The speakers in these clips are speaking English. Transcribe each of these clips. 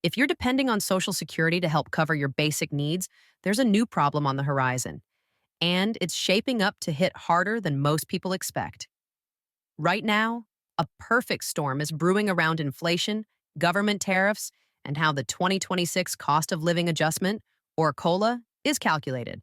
If you're depending on Social Security to help cover your basic needs, there's a new problem on the horizon, and it's shaping up to hit harder than most people expect. Right now, a perfect storm is brewing around inflation, government tariffs, and how the 2026 cost of living adjustment, or COLA, is calculated.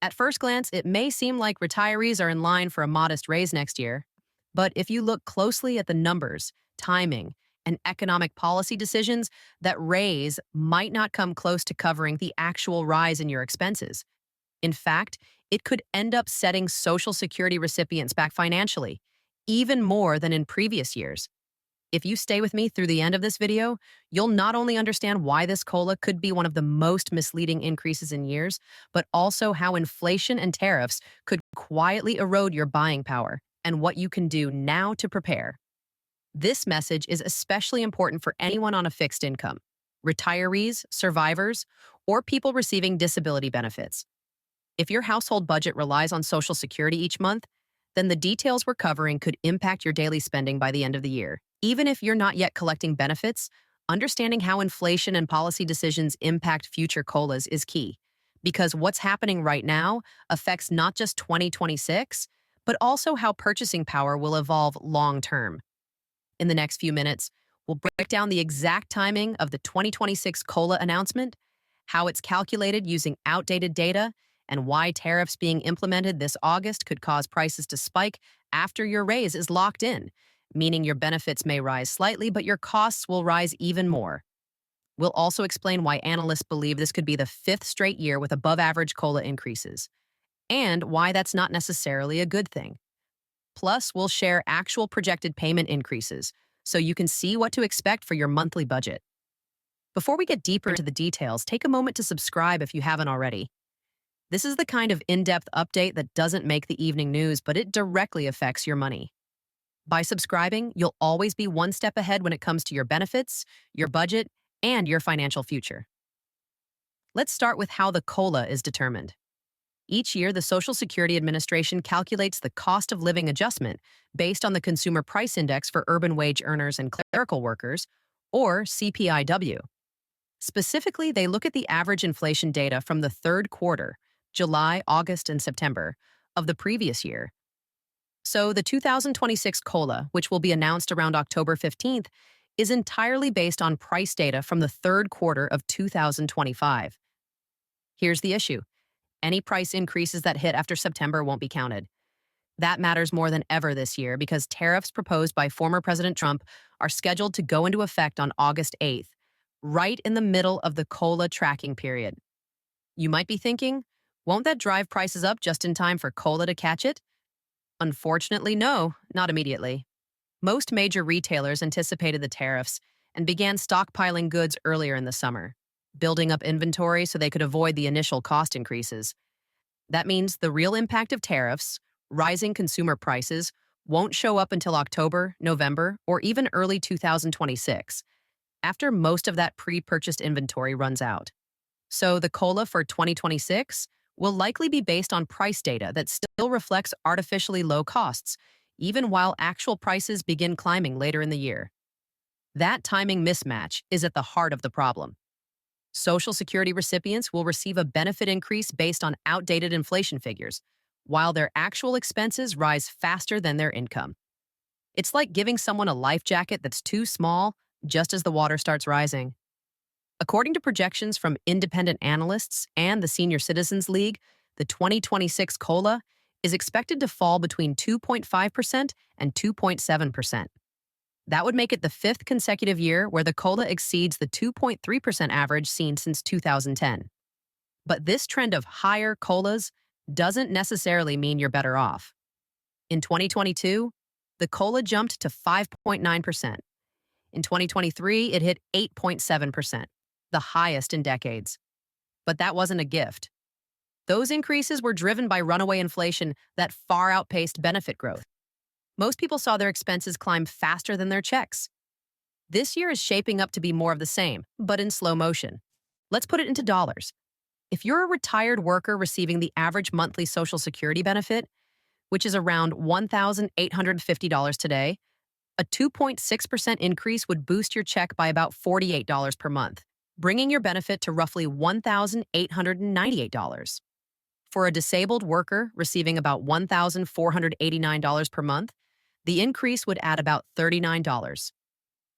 At first glance, it may seem like retirees are in line for a modest raise next year. But if you look closely at the numbers, timing, and economic policy decisions, that raise might not come close to covering the actual rise in your expenses. In fact, it could end up setting Social Security recipients back financially, even more than in previous years. If you stay with me through the end of this video, you'll not only understand why this COLA could be one of the most misleading increases in years, but also how inflation and tariffs could quietly erode your buying power and what you can do now to prepare. This message is especially important for anyone on a fixed income, retirees, survivors, or people receiving disability benefits. If your household budget relies on Social Security each month, then the details we're covering could impact your daily spending by the end of the year. Even if you're not yet collecting benefits, understanding how inflation and policy decisions impact future COLAs is key, because what's happening right now affects not just 2026, but also how purchasing power will evolve long term. In the next few minutes, we'll break down the exact timing of the 2026 COLA announcement, how it's calculated using outdated data, and why tariffs being implemented this August could cause prices to spike after your raise is locked in, meaning your benefits may rise slightly, but your costs will rise even more. We'll also explain why analysts believe this could be the fifth straight year with above-average COLA increases, and why that's not necessarily a good thing. Plus, we'll share actual projected payment increases, so you can see what to expect for your monthly budget. Before we get deeper into the details, take a moment to subscribe if you haven't already. This is the kind of in-depth update that doesn't make the evening news, but it directly affects your money. By subscribing, you'll always be one step ahead when it comes to your benefits, your budget, and your financial future. Let's start with how the COLA is determined. Each year, the Social Security Administration calculates the cost of living adjustment based on the Consumer Price Index for urban wage earners and clerical workers, or CPIW. Specifically, they look at the average inflation data from the third quarter, July, August, and September, of the previous year. So the 2026 COLA, which will be announced around October 15th, is entirely based on price data from the third quarter of 2025. Here's the issue. Any price increases that hit after September won't be counted. That matters more than ever this year because tariffs proposed by former President Trump are scheduled to go into effect on August 8th, right in the middle of the COLA tracking period. You might be thinking, won't that drive prices up just in time for COLA to catch it? Unfortunately, no, not immediately. Most major retailers anticipated the tariffs and began stockpiling goods earlier in the summer, building up inventory so they could avoid the initial cost increases. That means the real impact of tariffs, rising consumer prices, won't show up until October, November, or even early 2026, after most of that pre-purchased inventory runs out. So the COLA for 2026 will likely be based on price data that still reflects artificially low costs, even while actual prices begin climbing later in the year. That timing mismatch is at the heart of the problem. Social Security recipients will receive a benefit increase based on outdated inflation figures, while their actual expenses rise faster than their income. It's like giving someone a life jacket that's too small just as the water starts rising. According to projections from independent analysts and the Senior Citizens League, the 2026 COLA is expected to fall between 2.5% and 2.7%. That would make it the fifth consecutive year where the COLA exceeds the 2.3% average seen since 2010. But this trend of higher COLAs doesn't necessarily mean you're better off. In 2022, the COLA jumped to 5.9%. In 2023, it hit 8.7%, the highest in decades. But that wasn't a gift. Those increases were driven by runaway inflation that far outpaced benefit growth. Most people saw their expenses climb faster than their checks. This year is shaping up to be more of the same, but in slow motion. Let's put it into dollars. If you're a retired worker receiving the average monthly Social Security benefit, which is around $1,850 today, A 2.6% increase would boost your check by about $48 per month, bringing your benefit to roughly $1,898. For a disabled worker receiving about $1,489 per month, the increase would add about $39.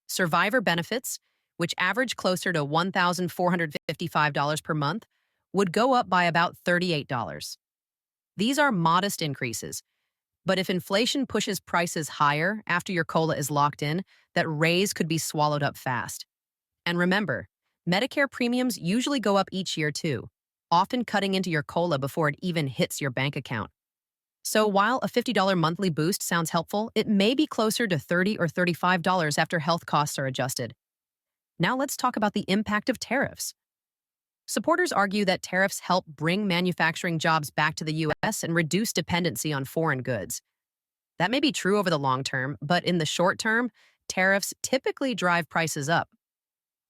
Survivor benefits, which average closer to $1,455 per month, would go up by about $38. These are modest increases, but if inflation pushes prices higher after your COLA is locked in, that raise could be swallowed up fast. And remember, Medicare premiums usually go up each year too, often cutting into your COLA before it even hits your bank account. So while a $50 monthly boost sounds helpful, it may be closer to $30 or $35 after health costs are adjusted. Now let's talk about the impact of tariffs. Supporters argue that tariffs help bring manufacturing jobs back to the U.S. and reduce dependency on foreign goods. That may be true over the long term, but in the short term, tariffs typically drive prices up.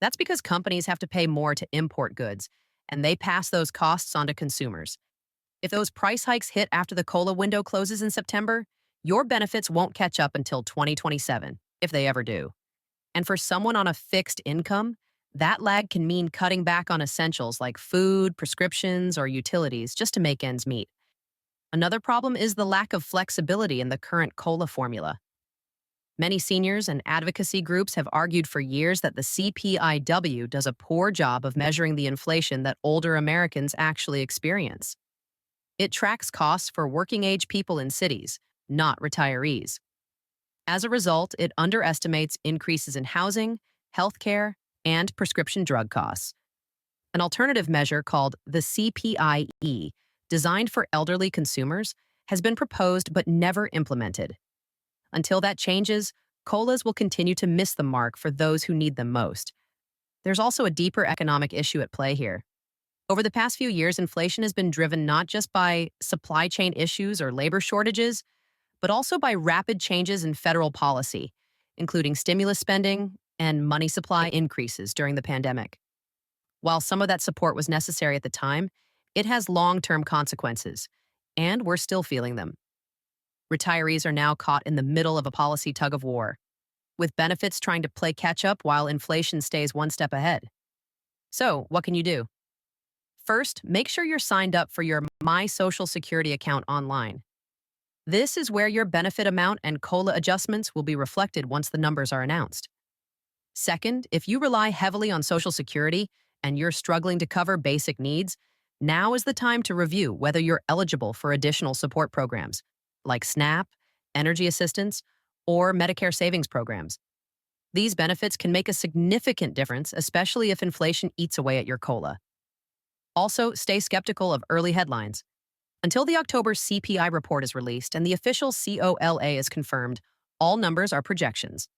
That's because companies have to pay more to import goods, and they pass those costs on to consumers. If those price hikes hit after the COLA window closes in September, your benefits won't catch up until 2027, if they ever do. And for someone on a fixed income, that lag can mean cutting back on essentials like food, prescriptions, or utilities just to make ends meet. Another problem is the lack of flexibility in the current COLA formula. Many seniors and advocacy groups have argued for years that the CPIW does a poor job of measuring the inflation that older Americans actually experience. It tracks costs for working-age people in cities, not retirees. As a result, it underestimates increases in housing, healthcare, and prescription drug costs. An alternative measure called the CPIE, designed for elderly consumers, has been proposed but never implemented. Until that changes, COLAs will continue to miss the mark for those who need them most. There's also a deeper economic issue at play here. Over the past few years, inflation has been driven not just by supply chain issues or labor shortages, but also by rapid changes in federal policy, including stimulus spending and money supply increases during the pandemic. While some of that support was necessary at the time, it has long-term consequences, and we're still feeling them. Retirees are now caught in the middle of a policy tug-of-war, with benefits trying to play catch-up while inflation stays one step ahead. So, what can you do? First, make sure you're signed up for your My Social Security account online. This is where your benefit amount and COLA adjustments will be reflected once the numbers are announced. Second, if you rely heavily on Social Security and you're struggling to cover basic needs, now is the time to review whether you're eligible for additional support programs, like SNAP, energy assistance, or Medicare savings programs. These benefits can make a significant difference, especially if inflation eats away at your COLA. Also, stay skeptical of early headlines. Until the October CPI report is released and the official COLA is confirmed, all numbers are projections.